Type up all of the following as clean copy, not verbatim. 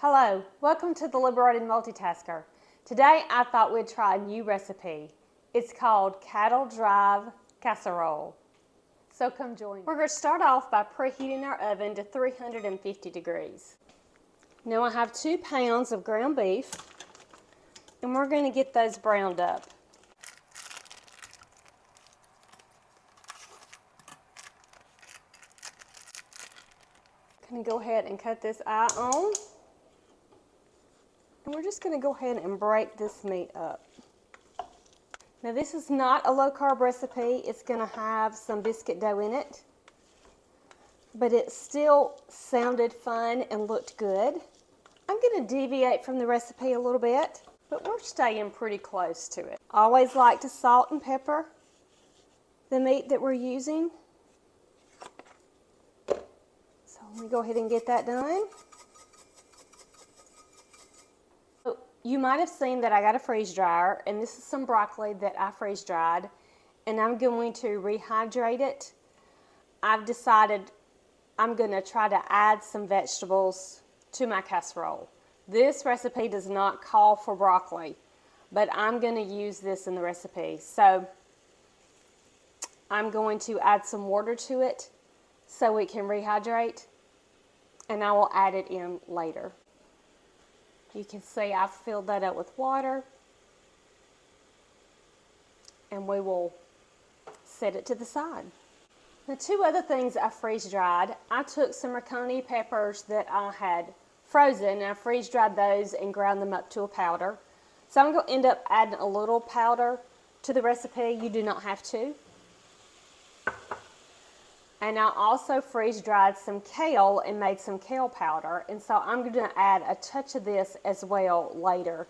Hello, welcome to the Liberated Multitasker. Today I thought we'd try a new recipe. It's called Cattle Drive Casserole. So come join me. We're going to start off by preheating our oven to 350 degrees. Now I have 2 pounds of ground beef and we're going to get those browned up. I'm going to go ahead and cut this eye on. And we're just going to go ahead and break this meat up. Now this is not a low carb recipe. It's going to have some biscuit dough in it. But it still sounded fun and looked good. I'm going to deviate from the recipe a little bit, but we're staying pretty close to it. I always like to salt and pepper the meat that we're using. So let me go ahead and get that done. You might have seen that I got a freeze dryer, and this is some broccoli that I freeze dried, and I'm going to rehydrate it. I've decided I'm going to try to add some vegetables to my casserole. This recipe does not call for broccoli, but I'm going to use this in the recipe. So I'm going to add some water to it so it can rehydrate, and I will add it in later. You can see I've filled that up with water, and we will set it to the side. Now 2 other things I freeze dried. I took some ricconi peppers that I had frozen, and I freeze dried those and ground them up to a powder. So I'm going to end up adding a little powder to the recipe. You do not have to. And I also freeze dried some kale and made some kale powder. And so I'm going to add a touch of this as well later,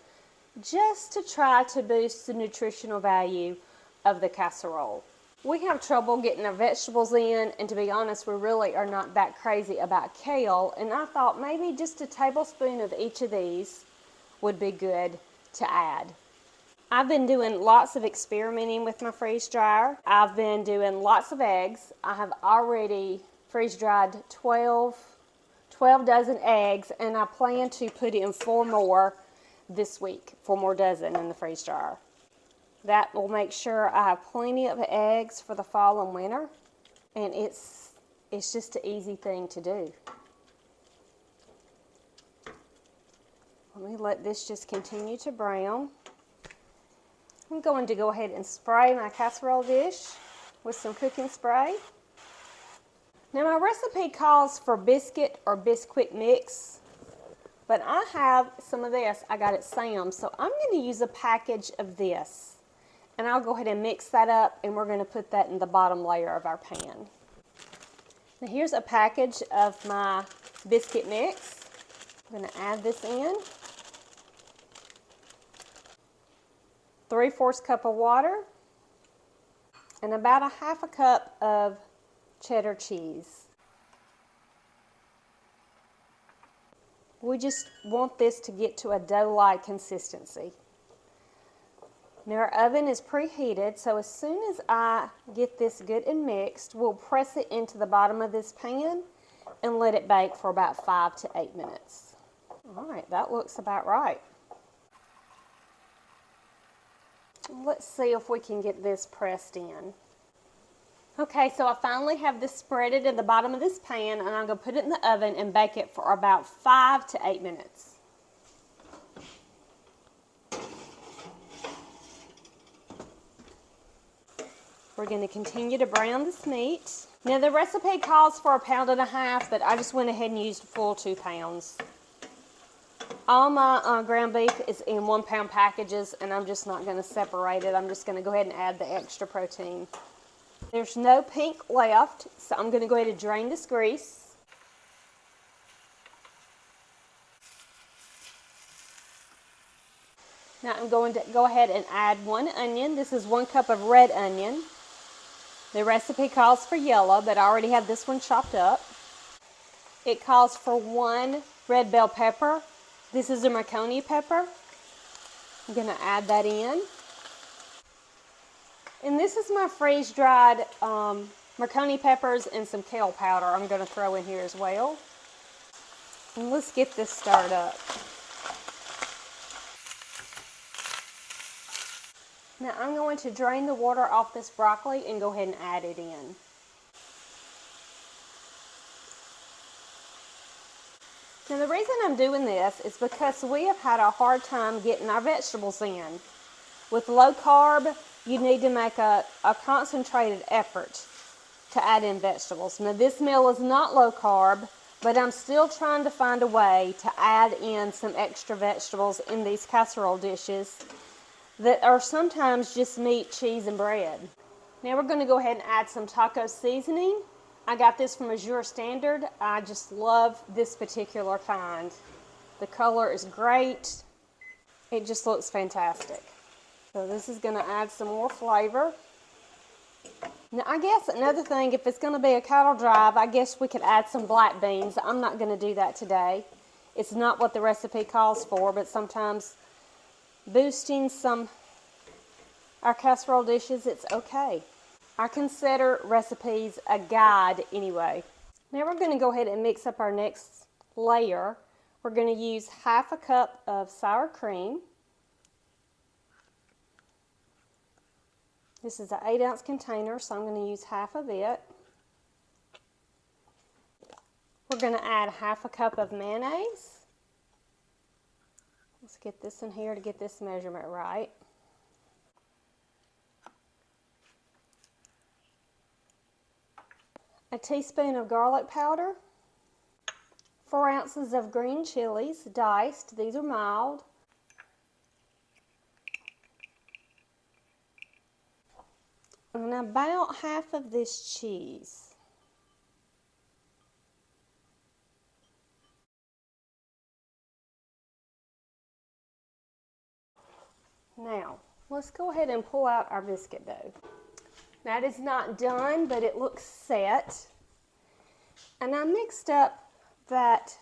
just to try to boost the nutritional value of the casserole. We have trouble getting our vegetables in, and to be honest, we really are not that crazy about kale. And I thought maybe just a tablespoon of each of these would be good to add. I've been doing lots of experimenting with my freeze dryer. I've been doing lots of eggs. I have already freeze dried 12 dozen eggs, and I plan to put in 4 more this week, 4 more dozen in the freeze dryer. That will make sure I have plenty of eggs for the fall and winter, and it's just an easy thing to do. Let me let this just continue to brown. I'm going to go ahead and spray my casserole dish with some cooking spray. Now my recipe calls for biscuit or Bisquick mix, but I have some of this. I got it at Sam's, so I'm going to use a package of this. And I'll go ahead and mix that up, and we're going to put that in the bottom layer of our pan. Now here's a package of my biscuit mix. I'm going to add this in. 3/4 cup of water, and about a 1/2 cup of cheddar cheese. We just want this to get to a dough-like consistency. Now our oven is preheated, so as soon as I get this good and mixed, we'll press it into the bottom of this pan and let it bake for about 5 to 8 minutes. All right, that looks about right. Let's see if we can get this pressed in. Okay, so I finally have this spreaded at the bottom of this pan, and I'm going to put it in the oven and bake it for about 5 to 8 minutes. We're going to continue to brown this meat. Now the recipe calls for 1.5 pounds, but I just went ahead and used a full 2 pounds. All my ground beef is in 1 pound packages, and I'm just not going to separate it. I'm just going to go ahead and add the extra protein. There's no pink left, so I'm going to go ahead and drain this grease. Now I'm going to go ahead and add 1 onion. This is 1 cup of red onion. The recipe calls for yellow, but I already have this one chopped up. It calls for 1 red bell pepper. This is a ricconi pepper. I'm going to add that in. And this is my freeze-dried ricconi peppers and some kale powder I'm going to throw in here as well. And let's get this stirred up. Now I'm going to drain the water off this broccoli and go ahead and add it in. Now the reason I'm doing this is because we have had a hard time getting our vegetables in. With low carb, you need to make a concentrated effort to add in vegetables. Now this meal is not low carb, but I'm still trying to find a way to add in some extra vegetables in these casserole dishes that are sometimes just meat, cheese, and bread. Now we're going to go ahead and add some taco seasoning. I got this from Azure Standard. I just love this particular kind. The color is great. It just looks fantastic. So this is going to add some more flavor. Now I guess another thing, if it's going to be a cattle drive, I guess we could add some black beans. I'm not going to do that today. It's not what the recipe calls for, but sometimes boosting our casserole dishes, it's okay. I consider recipes a guide anyway. Now we're going to go ahead and mix up our next layer. We're going to use half a cup of sour cream. This is an 8-ounce container, so I'm going to use half of it. We're going to add half a cup of mayonnaise. Let's get this in here to get this measurement right. A teaspoon of garlic powder. 4 ounces of green chilies, diced. These are mild. And about half of this cheese. Now, let's go ahead and pull out our biscuit dough. That is not done, but it looks set. And I mixed up that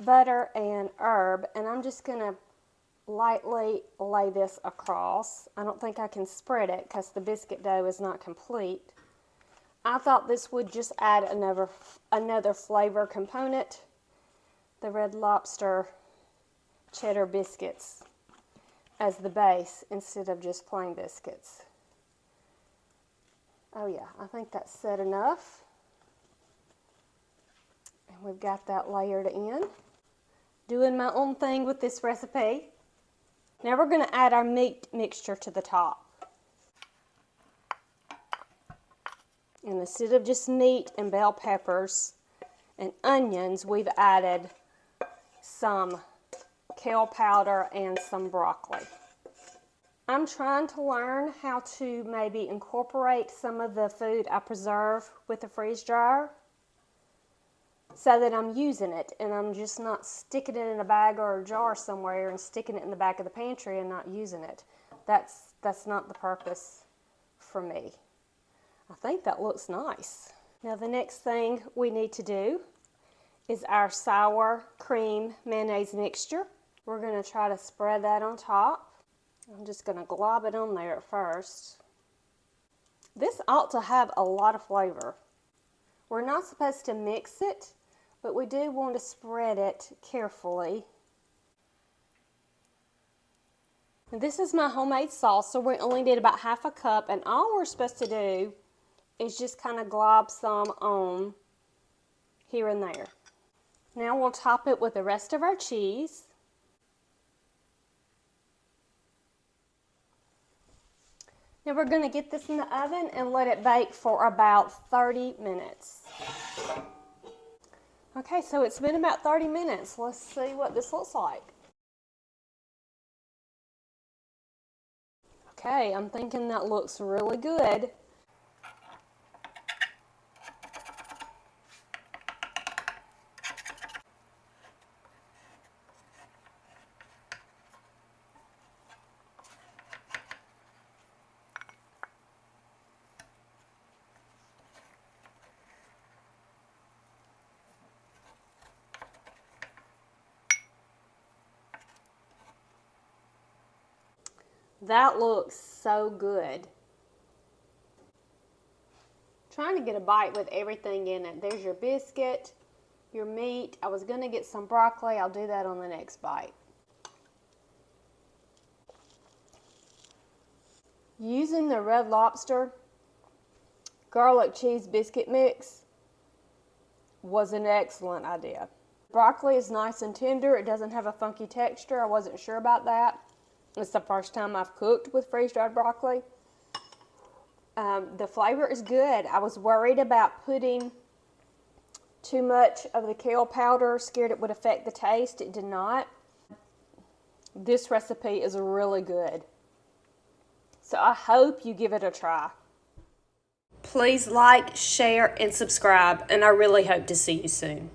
butter and herb, and I'm just going to lightly lay this across. I don't think I can spread it because the biscuit dough is not complete. I thought this would just add another flavor component, the Red Lobster cheddar biscuits as the base instead of just plain biscuits. Oh yeah, I think that's set enough. And we've got that layered in. Doing my own thing with this recipe. Now we're going to add our meat mixture to the top. And instead of just meat and bell peppers and onions, we've added some kale powder and some broccoli. I'm trying to learn how to maybe incorporate some of the food I preserve with the freeze dryer so that I'm using it and I'm just not sticking it in a bag or a jar somewhere and sticking it in the back of the pantry and not using it. That's not the purpose for me. I think that looks nice. Now the next thing we need to do is our sour cream mayonnaise mixture. We're going to try to spread that on top. I'm just going to glob it on there at first. This ought to have a lot of flavor. We're not supposed to mix it, but we do want to spread it carefully. And this is my homemade sauce, so we only need about half a cup, and all we're supposed to do is just kind of glob some on here and there. Now we'll top it with the rest of our cheese. Now we're going to get this in the oven and let it bake for about 30 minutes. Okay, so it's been about 30 minutes. Let's see what this looks like. Okay, I'm thinking that looks really good. That looks so good. Trying to get a bite with everything in it. There's your biscuit, your meat. I was going to get some broccoli. I'll do that on the next bite. Using the Red Lobster garlic cheese biscuit mix was an excellent idea. Broccoli is nice and tender. It doesn't have a funky texture. I wasn't sure about that. It's the first time I've cooked with freeze-dried broccoli. The flavor is good. I was worried about putting too much of the kale powder, scared it would affect the taste. It did not. This recipe is really good. So I hope you give it a try. Please like, share, and subscribe, and I really hope to see you soon.